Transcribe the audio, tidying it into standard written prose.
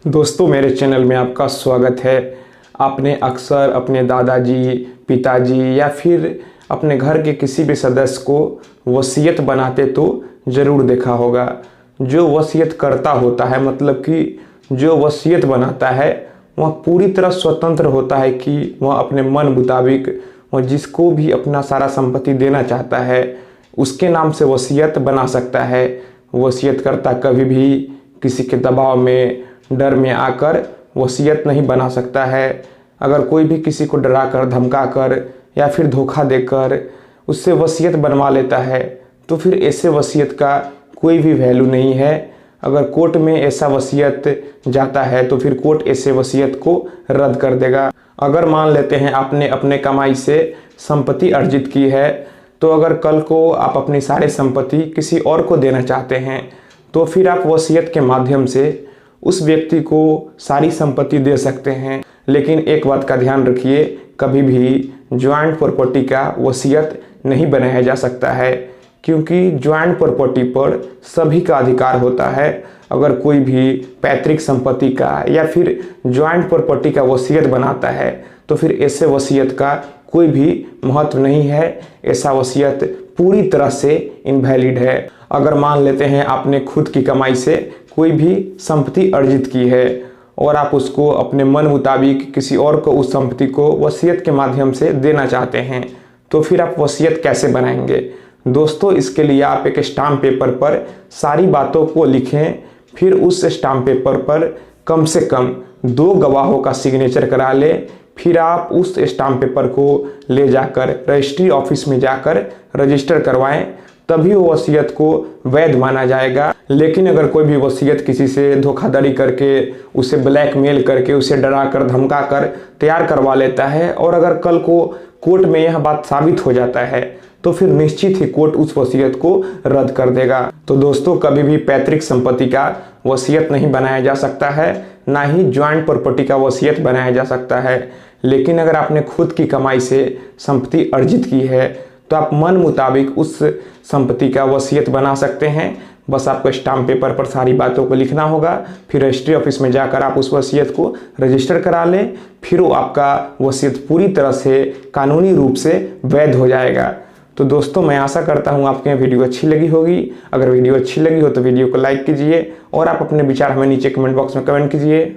दोस्तों, मेरे चैनल में आपका स्वागत है। आपने अक्सर अपने दादाजी, पिताजी या फिर अपने घर के किसी भी सदस्य को वसीयत बनाते तो ज़रूर देखा होगा। जो वसीयत करता होता है, मतलब कि जो वसीयत बनाता है, वह पूरी तरह स्वतंत्र होता है कि वह अपने मन मुताबिक वह जिसको भी अपना सारा संपत्ति देना चाहता है उसके नाम से वसीयत बना सकता है। वसीयतकर्ता कभी भी किसी के दबाव में, डर में आकर वसीयत नहीं बना सकता है। अगर कोई भी किसी को डराकर, धमकाकर या फिर धोखा देकर उससे वसीयत बनवा लेता है तो फिर ऐसे वसीयत का कोई भी वैल्यू नहीं है। अगर कोर्ट में ऐसा वसीयत जाता है तो फिर कोर्ट ऐसे वसीयत को रद्द कर देगा। अगर मान लेते हैं आपने अपने कमाई से संपत्ति अर्जित की है, तो अगर कल को आप अपनी सारी संपत्ति किसी और को देना चाहते हैं तो फिर आप वसीयत के माध्यम से उस व्यक्ति को सारी संपत्ति दे सकते हैं। लेकिन एक बात का ध्यान रखिए, कभी भी जॉइंट प्रॉपर्टी का वसीयत नहीं बनाया जा सकता है, क्योंकि जॉइंट प्रॉपर्टी पर सभी का अधिकार होता है। अगर कोई भी पैतृक संपत्ति का या फिर जॉइंट प्रॉपर्टी का वसीयत बनाता है तो फिर ऐसे वसीयत का कोई भी महत्व नहीं है। ऐसा वसीयत पूरी तरह से इनवैलिड है। अगर मान लेते हैं आपने खुद की कमाई से कोई भी संपत्ति अर्जित की है और आप उसको अपने मन मुताबिक किसी और को उस संपत्ति को वसीयत के माध्यम से देना चाहते हैं, तो फिर आप वसीयत कैसे बनाएंगे? दोस्तों, इसके लिए आप एक स्टाम्प पेपर पर सारी बातों को लिखें। फिर उस स्टाम्प पेपर पर कम से कम 2 गवाहों का सिग्नेचर करा लें। फिर आप उस स्टाम्प पेपर को ले जाकर रजिस्ट्री ऑफिस में जाकर रजिस्टर करवाएं, तभी वो वसीयत को वैध माना जाएगा। लेकिन अगर कोई भी वसीयत किसी से धोखाधड़ी करके, उसे ब्लैकमेल करके, उसे डराकर, धमकाकर तैयार करवा लेता है और अगर कल को कोर्ट में यह बात साबित हो जाता है तो फिर निश्चित ही कोर्ट उस वसीयत को रद्द कर देगा। तो दोस्तों, कभी भी पैतृक संपत्ति का वसीयत नहीं बनाया जा सकता है, ना ही ज्वाइंट प्रॉपर्टी का वसीयत बनाया जा सकता है। लेकिन अगर आपने खुद की कमाई से संपत्ति अर्जित की है तो आप मन मुताबिक उस संपत्ति का वसीयत बना सकते हैं। बस आपको स्टाम्प पेपर पर सारी बातों को लिखना होगा। फिर रजिस्ट्री ऑफिस में जाकर आप उस वसीयत को रजिस्टर करा लें। फिर वो आपका वसीयत पूरी तरह से कानूनी रूप से वैध हो जाएगा। तो दोस्तों, मैं आशा करता हूँ आपको यह वीडियो अच्छी लगी होगी। अगर वीडियो अच्छी लगी हो तो वीडियो को लाइक कीजिए और आप अपने विचार हमें नीचे कमेंट बॉक्स में कमेंट कीजिए।